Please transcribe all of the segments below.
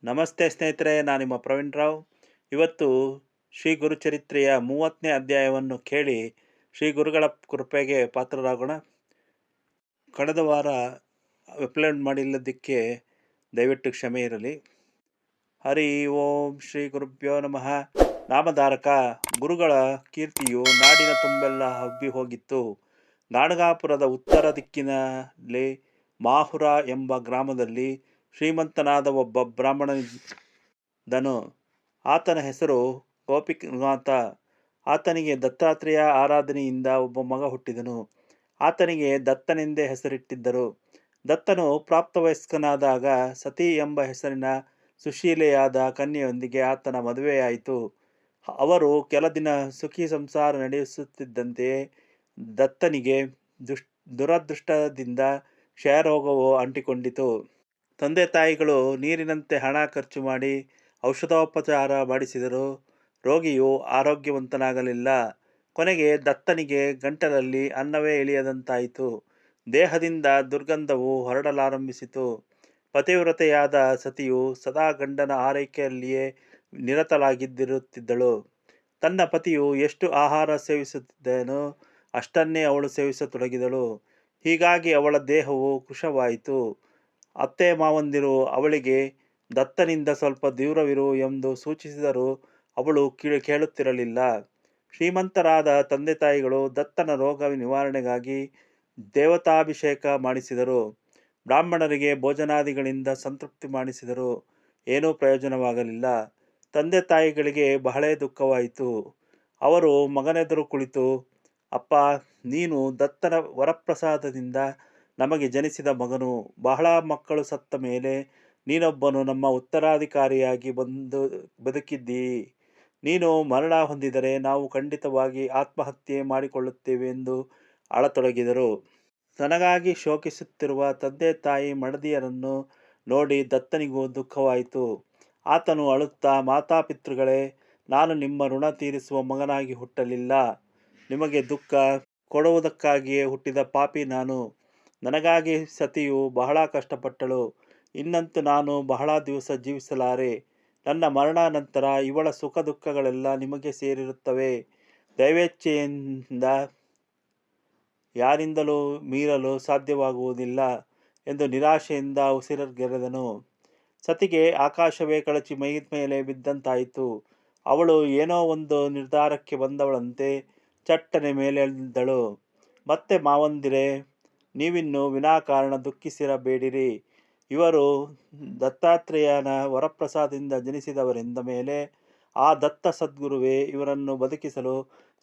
ನಮಸ್ತೆ ಸ್ನೇಹಿತರೆ, ನಾನು ನಿಮ್ಮ ಪ್ರವೀಣ್ ರಾವ್. ಇವತ್ತು ಶ್ರೀ ಗುರುಚರಿತ್ರೆಯ 30ನೇ ಅಧ್ಯಾಯವನ್ನು ಕೇಳಿ ಶ್ರೀ ಗುರುಗಳ ಕೃಪೆಗೆ ಪಾತ್ರರಾಗೋಣ. ಕಳೆದ ವಾರ ಅಪ್ಲೋಡ್ ಮಾಡಿಲ್ಲದಕ್ಕೆ ದಯವಿಟ್ಟು ಕ್ಷಮೆ ಇರಲಿ. ಹರಿ ಓಂ ಶ್ರೀ ಗುರುಭ್ಯೋ ನಮಃ. ನಾಮಧಾರಕ ಗುರುಗಳ ಕೀರ್ತಿಯು ನಾಡಿನ ತುಂಬೆಲ್ಲ ಹಬ್ಬಿ ಹೋಗಿತ್ತು. ಗಾಣಗಾಪುರದ ಉತ್ತರ ದಿಕ್ಕಿನಲ್ಲಿ ಮಾಹುರ ಎಂಬ ಗ್ರಾಮದಲ್ಲಿ ಶ್ರೀಮಂತನಾದ ಒಬ್ಬ ಬ್ರಾಹ್ಮಣನಿದ್ದನು. ಆತನ ಹೆಸರು ಗೋಪಿನಾಥ. ಆತನಿಗೆ ದತ್ತಾತ್ರೇಯ ಆರಾಧನೆಯಿಂದ ಒಬ್ಬ ಮಗ ಹುಟ್ಟಿದನು. ಆತನಿಗೆ ದತ್ತನೆಂದೇ ಹೆಸರಿಟ್ಟಿದ್ದರು. ದತ್ತನು ಪ್ರಾಪ್ತವಯಸ್ಕನಾದಾಗ ಸತಿ ಎಂಬ ಹೆಸರಿನ ಸುಶೀಲೆಯಾದ ಕನ್ಯೆಯೊಂದಿಗೆ ಆತನ ಮದುವೆಯಾಯಿತು. ಅವರು ಕೆಲ ದಿನ ಸುಖಿ ಸಂಸಾರ ನಡೆಸುತ್ತಿದ್ದಂತೆಯೇ ದತ್ತನಿಗೆ ದುರದೃಷ್ಟದಿಂದ ಕ್ಷಯರೋಗವು ಅಂಟಿಕೊಂಡಿತು. ತಂದೆ ತಾಯಿಗಳು ನೀರಿನಂತೆ ಹಣ ಖರ್ಚು ಮಾಡಿ ಔಷಧೋಪಚಾರ ಮಾಡಿಸಿದರೂ ರೋಗಿಯು ಆರೋಗ್ಯವಂತನಾಗಲಿಲ್ಲ. ಕೊನೆಗೆ ದತ್ತನಿಗೆ ಗಂಟಲಲ್ಲಿ ಅನ್ನವೇ ಇಳಿಯದಂತಾಯಿತು. ದೇಹದಿಂದ ದುರ್ಗಂಧವು ಹೊರಡಲಾರಂಭಿಸಿತು. ಪತಿವ್ರತೆಯಾದ ಸತಿಯು ಸದಾ ಗಂಡನ ಆರೈಕೆಯಲ್ಲಿಯೇ ನಿರತಳಾಗಿದ್ದಿರುತ್ತಿದ್ದಳು. ತನ್ನ ಪತಿಯು ಎಷ್ಟು ಆಹಾರ ಸೇವಿಸುತ್ತಿದ್ದನೋ ಅಷ್ಟನ್ನೇ ಅವಳು ಸೇವಿಸತೊಡಗಿದಳು. ಹೀಗಾಗಿ ಅವಳ ದೇಹವು ಕೃಶವಾಯಿತು. ಅತ್ತೆ ಮಾವಂದಿರು ಅವಳಿಗೆ ದತ್ತನಿಂದ ಸ್ವಲ್ಪ ದೂರವಿರು ಎಂದು ಸೂಚಿಸಿದರೂ ಅವಳು ಕೇಳುತ್ತಿರಲಿಲ್ಲ. ಶ್ರೀಮಂತರಾದ ತಂದೆ ತಾಯಿಗಳು ದತ್ತನ ರೋಗ ನಿವಾರಣೆಗಾಗಿ ದೇವತಾಭಿಷೇಕ ಮಾಡಿಸಿದರು. ಬ್ರಾಹ್ಮಣರಿಗೆ ಭೋಜನಾದಿಗಳಿಂದ ಸಂತೃಪ್ತಿ ಮಾಡಿಸಿದರೂ ಏನೂ ಪ್ರಯೋಜನವಾಗಲಿಲ್ಲ. ತಂದೆ ತಾಯಿಗಳಿಗೆ ಬಹಳ ದುಃಖವಾಯಿತು. ಅವರು ಮಗನೆದುರು ಕುಳಿತು, ಅಪ್ಪ, ನೀನು ದತ್ತನ ವರಪ್ರಸಾದದಿಂದ ನಮಗೆ ಜನಿಸಿದ ಮಗನು. ಬಹಳ ಮಕ್ಕಳು ಸತ್ತ ಮೇಲೆ ನೀನೊಬ್ಬನು ನಮ್ಮ ಉತ್ತರಾಧಿಕಾರಿಯಾಗಿ ಬದುಕಿದ್ದೀ. ನೀನು ಮರಣ ಹೊಂದಿದರೆ ನಾವು ಖಂಡಿತವಾಗಿ ಆತ್ಮಹತ್ಯೆ ಮಾಡಿಕೊಳ್ಳುತ್ತೇವೆ ಎಂದು ಅಳತೊಡಗಿದರು. ತನಗಾಗಿ ಶೋಕಿಸುತ್ತಿರುವ ತಂದೆ ತಾಯಿ ಮಡದಿಯರನ್ನು ನೋಡಿ ದತ್ತನಿಗೂ ದುಃಖವಾಯಿತು. ಆತನು ಅಳುತ್ತಾ, ಮಾತಾಪಿತೃಗಳೇ, ನಾನು ನಿಮ್ಮ ಋಣ ತೀರಿಸುವ ಮಗನಾಗಿ ಹುಟ್ಟಲಿಲ್ಲ. ನಿಮಗೆ ದುಃಖ ಕೊಡುವುದಕ್ಕಾಗಿಯೇ ಹುಟ್ಟಿದ ಪಾಪಿ ನಾನು. ನನಗಾಗಿ ಸತಿಯು ಬಹಳ ಕಷ್ಟಪಟ್ಟಳು. ಇನ್ನಂತೂ ನಾನು ಬಹಳ ದಿವಸ ಜೀವಿಸಲಾರೆ. ನನ್ನ ಮರಣ ನಂತರ ಇವಳ ಸುಖ ದುಃಖಗಳೆಲ್ಲ ನಿಮಗೆ ಸೇರಿರುತ್ತವೆ. ದೈವೇಚ್ಛೆಯಿಂದ ಯಾರಿಂದಲೂ ಮೀರಲು ಸಾಧ್ಯವಾಗುವುದಿಲ್ಲ ಎಂದು ನಿರಾಶೆಯಿಂದ ಉಸಿರುಗೆರೆದನು. ಸತಿಗೆ ಆಕಾಶವೇ ಕಳಚಿ ಮೈ ಮೇಲೆ ಬಿದ್ದಂತಾಯಿತು. ಅವಳು ಏನೋ ಒಂದು ನಿರ್ಧಾರಕ್ಕೆ ಬಂದವಳಂತೆ ಚಟ್ಟನೆ ಮೇಲೆದ್ದಳು. ಮತ್ತೆ ಮಾವಂದಿರೇ, ನೀವಿನ್ನು ವಿನಾಕಾರಣ ದುಃಖಿಸಿರಬೇಡಿರಿ. ಇವರು ದತ್ತಾತ್ರೇಯನ ವರಪ್ರಸಾದದಿಂದ ಜನಿಸಿದವರೆಂದ ಮೇಲೆ ಆ ದತ್ತ ಸದ್ಗುರುವೇ ಇವರನ್ನು ಬದುಕಿಸಲು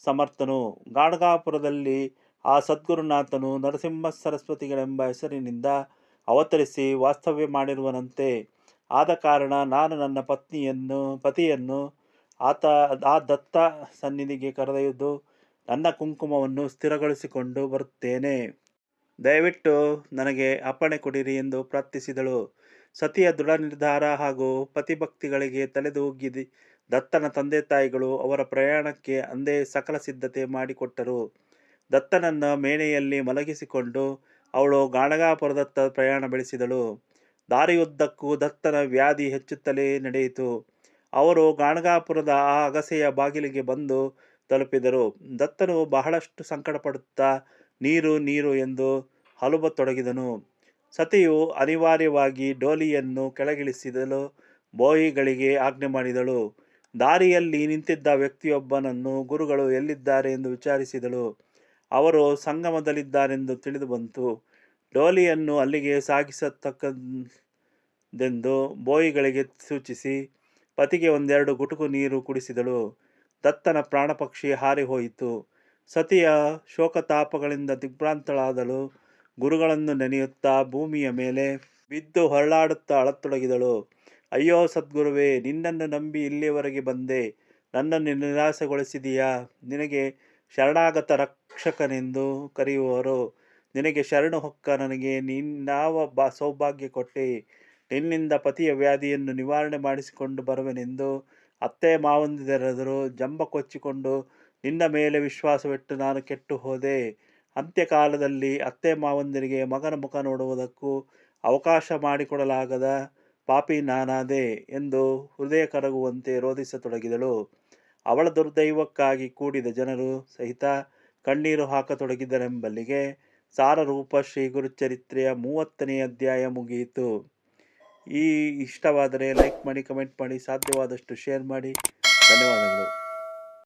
ಸಮರ್ಥನು. ಗಾಣಗಾಪುರದಲ್ಲಿ ಆ ಸದ್ಗುರುನಾಥನು ನರಸಿಂಹ ಸರಸ್ವತಿಗಳೆಂಬ ಹೆಸರಿನಿಂದ ಅವತರಿಸಿ ವಾಸ್ತವ್ಯ ಮಾಡಿರುವನಂತೆ. ಆದ ಕಾರಣ ನಾನು ನನ್ನ ಪತಿಯನ್ನು ಆ ದತ್ತ ಸನ್ನಿಧಿಗೆ ಕರೆದೊಯ್ದು ನನ್ನ ಕುಂಕುಮವನ್ನು ಸ್ಥಿರಗೊಳಿಸಿಕೊಂಡು ಬರುತ್ತೇನೆ. ದಯವಿಟ್ಟು ನನಗೆ ಅಪ್ಪಣೆ ಕೊಡಿರಿ ಎಂದು ಪ್ರಾರ್ಥಿಸಿದಳು. ಸತಿಯ ದೃಢ ನಿರ್ಧಾರ ಹಾಗೂ ಪತಿಭಕ್ತಿಗಳಿಗೆ ತಲೆದೂಗಿ ದತ್ತನ ತಂದೆ ತಾಯಿಗಳು ಅವರ ಪ್ರಯಾಣಕ್ಕೆ ಅಂದೇ ಸಕಲ ಸಿದ್ಧತೆ ಮಾಡಿಕೊಟ್ಟರು. ದತ್ತನನ್ನು ಮೇಣೆಯಲ್ಲಿ ಮಲಗಿಸಿಕೊಂಡು ಅವಳು ಗಾಣಗಾಪುರದತ್ತ ಪ್ರಯಾಣ ಬೆಳೆಸಿದಳು. ದಾರಿಯುದ್ದಕ್ಕೂ ದತ್ತನ ವ್ಯಾಧಿ ಹೆಚ್ಚುತ್ತಲೇ ನಡೆಯಿತು. ಅವರು ಗಾಣಗಾಪುರದ ಆ ಅಗಸೆಯ ಬಾಗಿಲಿಗೆ ಬಂದು ತಲುಪಿದರು. ದತ್ತನು ಬಹಳಷ್ಟು ಸಂಕಟಪಡುತ್ತಾ ನೀರು ನೀರು ಎಂದು ಹಲುಬತೊಡಗಿದನು. ಸತಿಯು ಅನಿವಾರ್ಯವಾಗಿ ಡೋಲಿಯನ್ನು ಕೆಳಗಿಳಿಸಲು ಬೋಯಿಗಳಿಗೆ ಆಜ್ಞೆ ಮಾಡಿದಳು. ದಾರಿಯಲ್ಲಿ ನಿಂತಿದ್ದ ವ್ಯಕ್ತಿಯೊಬ್ಬನನ್ನು ಗುರುಗಳು ಎಲ್ಲಿದ್ದಾರೆ ಎಂದು ವಿಚಾರಿಸಿದಳು. ಅವರು ಸಂಗಮದಲ್ಲಿದ್ದಾರೆಂದು ತಿಳಿದು ಬಂತು. ಡೋಲಿಯನ್ನು ಅಲ್ಲಿಗೆ ಸಾಗಿಸತಕ್ಕದೆಂದು ಬೋಯಿಗಳಿಗೆ ಸೂಚಿಸಿ ಪತಿಗೆ ಒಂದೆರಡು ಗುಟುಕು ನೀರು ಕುಡಿಸಿದಳು. ದತ್ತನ ಪ್ರಾಣಪಕ್ಷಿ ಹಾರಿಹೋಯಿತು. ಸತಿಯ ಶೋಕತಾಪಗಳಿಂದ ದಿಗ್ಭ್ರಾಂತಳಾದಳು. ಗುರುಗಳನ್ನು ನೆನೆಯುತ್ತಾ ಭೂಮಿಯ ಮೇಲೆ ಬಿದ್ದು ಹೊರಳಾಡುತ್ತಾ ಅಳತೊಡಗಿದಳು. ಅಯ್ಯೋ ಸದ್ಗುರುವೇ, ನಿನ್ನನ್ನು ನಂಬಿ ಇಲ್ಲಿಯವರೆಗೆ ಬಂದೆ. ನನ್ನನ್ನು ನಿರಾಸೆಗೊಳಿಸಿದೀಯಾ? ನಿನಗೆ ಶರಣಾಗತ ರಕ್ಷಕನೆಂದು ಕರೆಯುವರು. ನಿನಗೆ ಶರಣು ಹೊಕ್ಕ ನನಗೆ ನೀನಾವ ಸೌಭಾಗ್ಯ ಕೊಟ್ಟೆ. ನಿನ್ನಿಂದ ಪತಿಯ ವ್ಯಾಧಿಯನ್ನು ನಿವಾರಣೆ ಮಾಡಿಸಿಕೊಂಡು ಬರುವೆನೆಂದು ಅತ್ತೆ ಮಾವಂದಿರೆದುರು ಜಂಬ ಕೊಚ್ಚಿಕೊಂಡು ನಿನ್ನ ಮೇಲೆ ವಿಶ್ವಾಸವಿಟ್ಟು ನಾನು ಕೆಟ್ಟು ಹೋದೆ. ಅಂತ್ಯಕಾಲದಲ್ಲಿ ಅತ್ತೆ ಮಾವಂದಿರಿಗೆ ಮಗನ ಮುಖ ನೋಡುವುದಕ್ಕೂ ಅವಕಾಶ ಮಾಡಿಕೊಡಲಾಗದ ಪಾಪಿ ನಾನಾದೆ ಎಂದು ಹೃದಯ ಕರಗುವಂತೆ ರೋಧಿಸತೊಡಗಿದಳು. ಅವಳ ದುರ್ದೈವಕ್ಕಾಗಿ ಕೂಡಿದ ಜನರು ಸಹಿತ ಕಣ್ಣೀರು ಹಾಕತೊಡಗಿದರೆಂಬಲ್ಲಿಗೆ ಸಾರರೂಪ ಶ್ರೀ ಗುರುಚರಿತ್ರೆಯ 30ನೇ ಅಧ್ಯಾಯ ಮುಗಿಯಿತು. ಈ ಇಷ್ಟವಾದರೆ ಲೈಕ್ ಮಾಡಿ, ಕಮೆಂಟ್ ಮಾಡಿ, ಸಾಧ್ಯವಾದಷ್ಟು ಶೇರ್ ಮಾಡಿ. ಧನ್ಯವಾದಗಳು.